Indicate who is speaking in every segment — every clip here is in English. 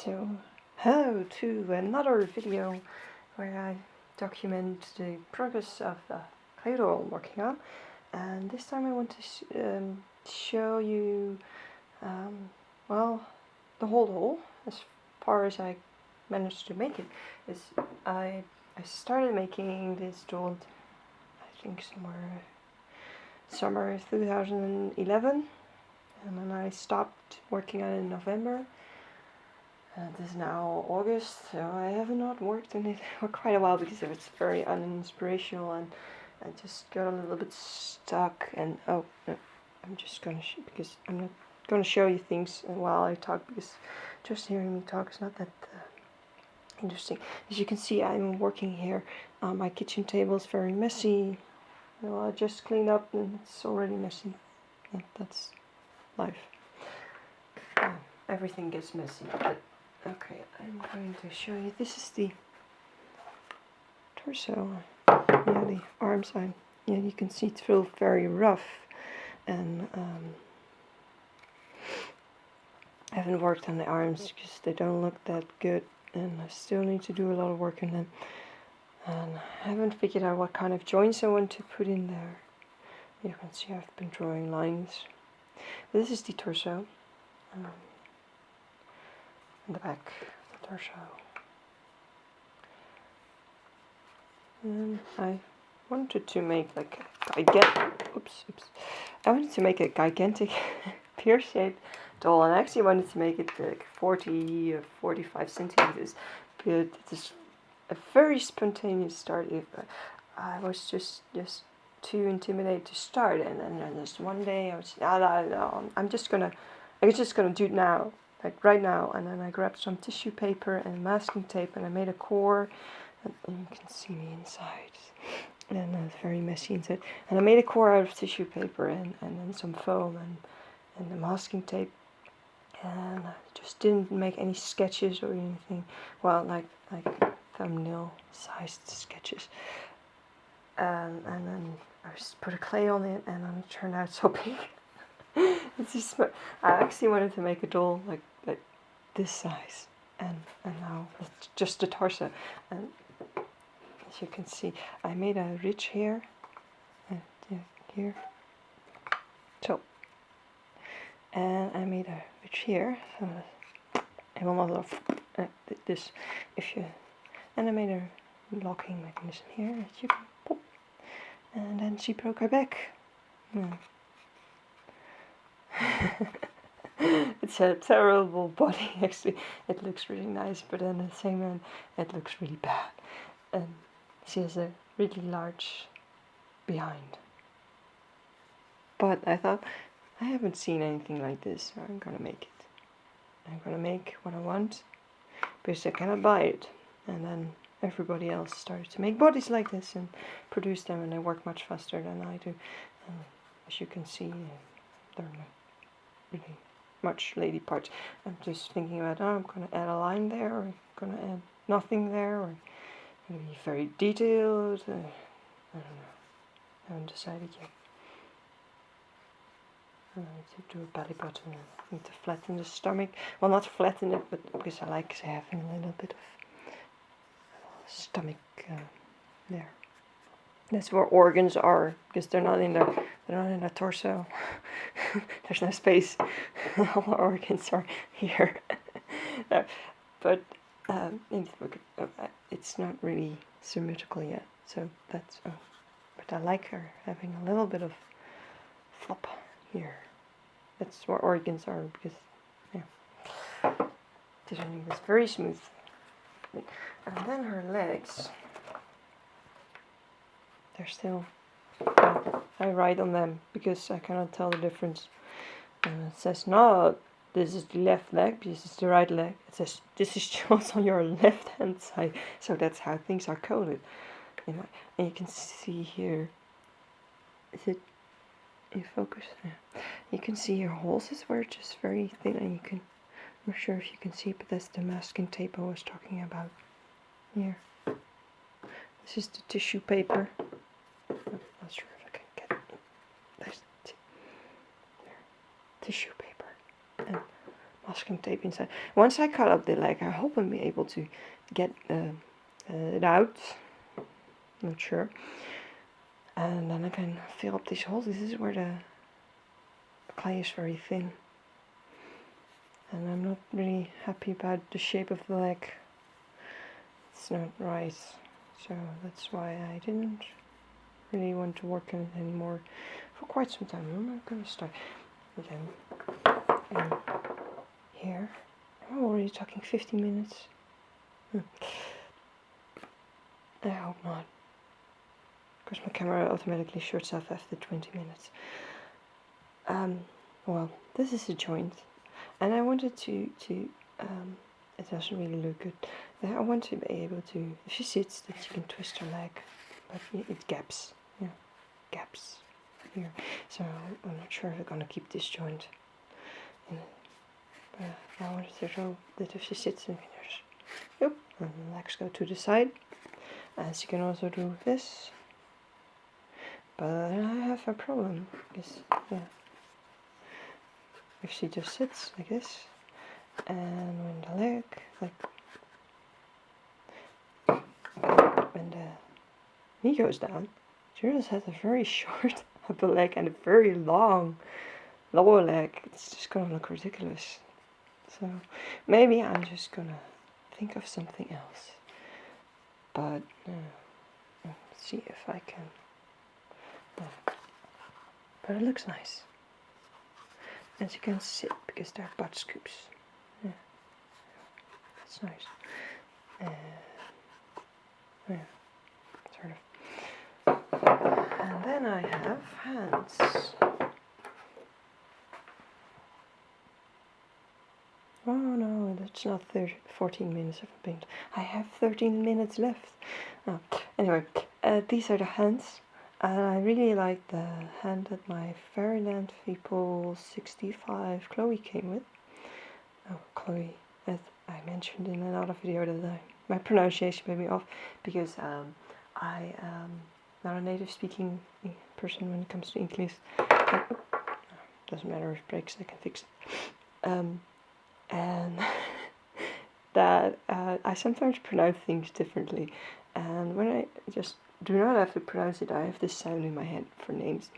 Speaker 1: So, hello to another video where I document the progress of the clay doll I'm working on, and this time I want to show you, well, the whole doll as far as I managed to make it. I started making this doll, I think summer 2011, and then I stopped working on it in November. It is now August, so I have not worked on it for quite a while because it's very uninspirational, and I just got a little bit stuck. And oh no, I'm just gonna because I'm not gonna show you things while I talk, because just hearing me talk is not that interesting. As you can see, I'm working here. My kitchen table is very messy. Well, I just cleaned up and it's already messy. Yeah, that's life. Everything gets messy. But okay, I'm going to show you. This is the torso. Yeah, the arms. You can see it's still very rough, and I haven't worked on the arms because they don't look that good, and I still need to do a lot of work on them. And I haven't figured out what kind of joints I want to put in there. You can see I've been drawing lines. This is the torso. In the back of the torso. And I wanted to make like a I wanted to make a gigantic pear-shaped doll, and I actually wanted to make it like 40 or 45 centimeters, but it is a very spontaneous start. I was just too intimidated to start, and then just one day I was no, I'm just gonna do it now, like right now. And then I grabbed some tissue paper and masking tape, and I made a core, and you can see me inside, and it's very messy inside. And I made a core out of tissue paper and then some foam and the masking tape, and I just didn't make any sketches or anything. Well, like thumbnail sized sketches. And then I just put a clay on it, and then it turned out so big. It's just, I actually wanted to make a doll like this size, and now it's just the torso. And as you can see, I made a ridge here, here, so, and I made a ridge here, so I will not love this if you, and I made a locking mechanism here that you can pop, and then she broke her back. It's a terrible body, actually. It looks really nice, but then at the same time it looks really bad. And she has a really large behind. But I thought, I haven't seen anything like this, so I'm gonna make it. I'm gonna make what I want, because I cannot buy it. And then everybody else started to make bodies like this and produce them, and they work much faster than I do. And as you can see, they're not really much lady parts. I'm just thinking about, I'm gonna add a line there, or I'm gonna add nothing there, or gonna be very detailed. I don't know. I haven't decided yet. I need to do a belly button. I need to flatten the stomach. Well, not flatten it, but because I like having a little bit of stomach there. That's where organs are, because they're not in the torso. There's no space. All the organs are here. But it's not really symmetrical yet. So that's. But I like her having a little bit of flop here. That's where organs are, because designing is very smooth. And then her legs. They're still, I write on them because I cannot tell the difference. And it says, no, this is the left leg, this is the right leg. It says, this is just on your left hand side. So that's how things are coded. And you can see here, is it in focus? Yeah. You can see your holes were just very thin, and you can, I'm not sure if you can see, but that's the masking tape I was talking about. Here. This is the tissue paper. I'm not sure if I can get it. There's tissue paper and masking tape inside. Once I cut up the leg, I hope I'll be able to get it out. Not sure. And then I can fill up these holes. This is where the clay is very thin. And I'm not really happy about the shape of the leg. It's not right. So that's why I didn't really want to work on it anymore for quite some time. I'm not going to start again. Here. I'm already talking 50 minutes. I hope not. Because my camera automatically shuts off after 20 minutes. Well, this is a joint. And I wanted to it doesn't really look good. I want to be able to, if she sits, that she can twist her leg. But it gaps. Yeah, gaps here. So I'm not sure if I'm going to keep this joint in it. But I wanted to show that if she sits, and just, and the legs go to the side. And she can also do this. But I have a problem, because, yeah, if she just sits like this, and when the leg, when the knee goes down, she just has a very short upper leg and a very long lower leg. It's just gonna look ridiculous. So maybe I'm just gonna think of something else. But let's see if I can. But it looks nice. And she can sit because they're butt scoops. Yeah, that's nice. Yeah, sort of. And then I have hands. Oh no, that's not 14 minutes of paint. I have 13 minutes left. Oh, anyway, these are the hands. And I really like the hand that my Fairyland People 65 Chloe came with. Oh, Chloe, as I mentioned in another video that my pronunciation made me off because I am not a native speaking person when it comes to English. Doesn't matter if it breaks, I can fix it. And that I sometimes pronounce things differently, and when I just do not have to pronounce it, I have this sound in my head for names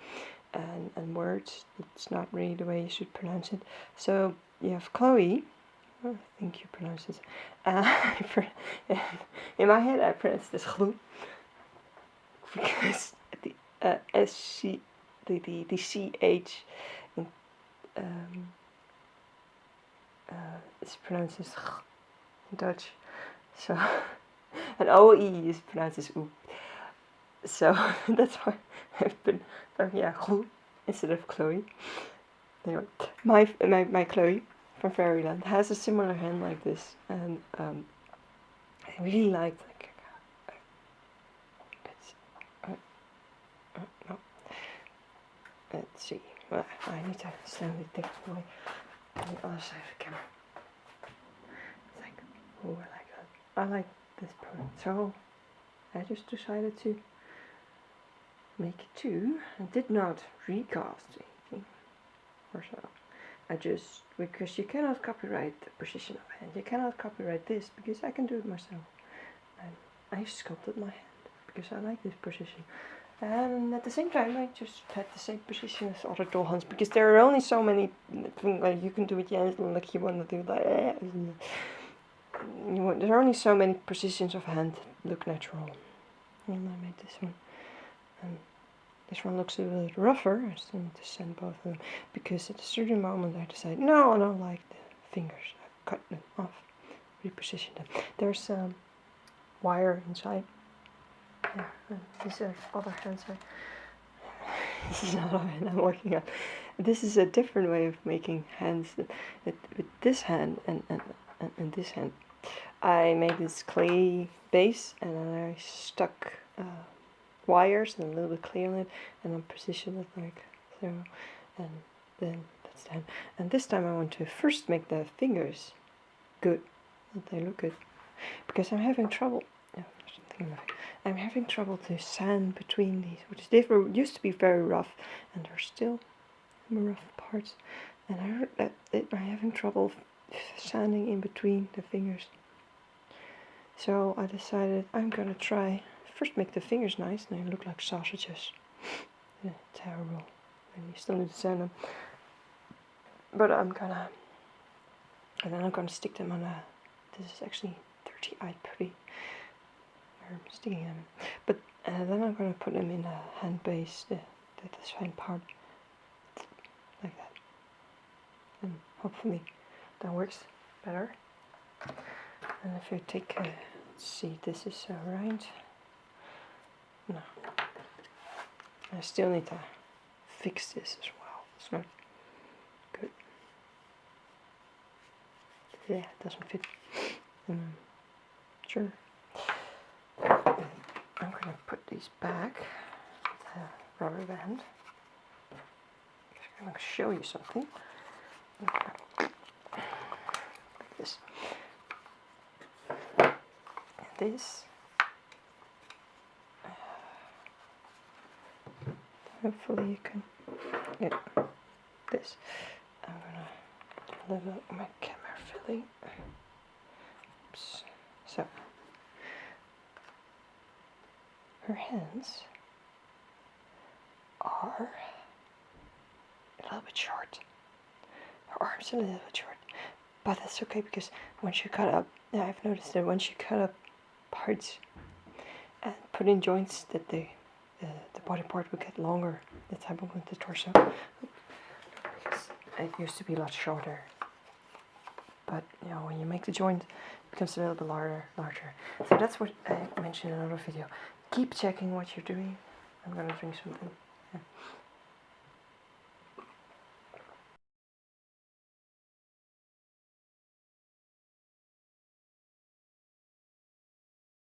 Speaker 1: and words. It's not really the way you should pronounce it. So you have Chloe. I think you pronounce it. In my head, I pronounce this Chloe because the the ch in, it's pronounced as in Dutch. So and OE is pronounced as oe. So that's why I've been Chloe instead of Chloe. Anyway, my Chloe from Fairyland has a similar hand like this, and I really liked no. Let's see. Well, I need to stand it different way on the other side of the camera. It's like, oh, I like that. I like this product, so I just decided to make it two. I did not recast anything or so. I just, because you cannot copyright the position of hand. You cannot copyright this because I can do it myself. And I sculpted my hand because I like this position. And at the same time, I just had the same position as other doll hands because there are only so many things like you can do it. Yeah, like you want to do that. There are only so many positions of hand that look natural. And I made this one. And this one looks a little bit rougher. I still need to sand both of them because at a certain moment I decided, no, I don't like the fingers. I cut them off, repositioned them. There's wire inside. Yeah, and these are other hands. This is not a hand I'm working on. This is a different way of making hands. With this hand and this hand, I made this clay base and then I stuck wires and a little bit clay on it, and then positioned it like so, and then that's the hand. And this time I want to first make the fingers good, that they look good, because I'm having trouble. Yeah, I'm having trouble to sand between these, which used to be very rough, and there's still rough parts. And I'm having trouble sanding in between the fingers. So I decided I'm gonna try first make the fingers nice, and they look like sausages. Yeah, terrible. And you still need to sand them. But and then I'm gonna stick them on a. This is actually 30-eyed putty. I'm sticking them. But then I'm gonna put them in a hand base, the hand part, like that. And hopefully that works better. And if you take, let's see, this is right. No, I still need to fix this as well. It's not good. Yeah, it doesn't fit. Sure. I'm gonna put these back, the rubber band. I'm gonna show you something. Like this. And this. Hopefully you can get this. I'm gonna level my camera filling. Oops. So her hands are a little bit short. Her arms are a little bit short. But that's okay, because once you cut up, I've noticed that once you cut up parts and put in joints, that the body part will get longer, the type of the torso. It used to be a lot shorter, but when you make the joint, it becomes a little bit larger. So that's what I mentioned in another video. Keep checking what you're doing. I'm gonna drink something. Yeah.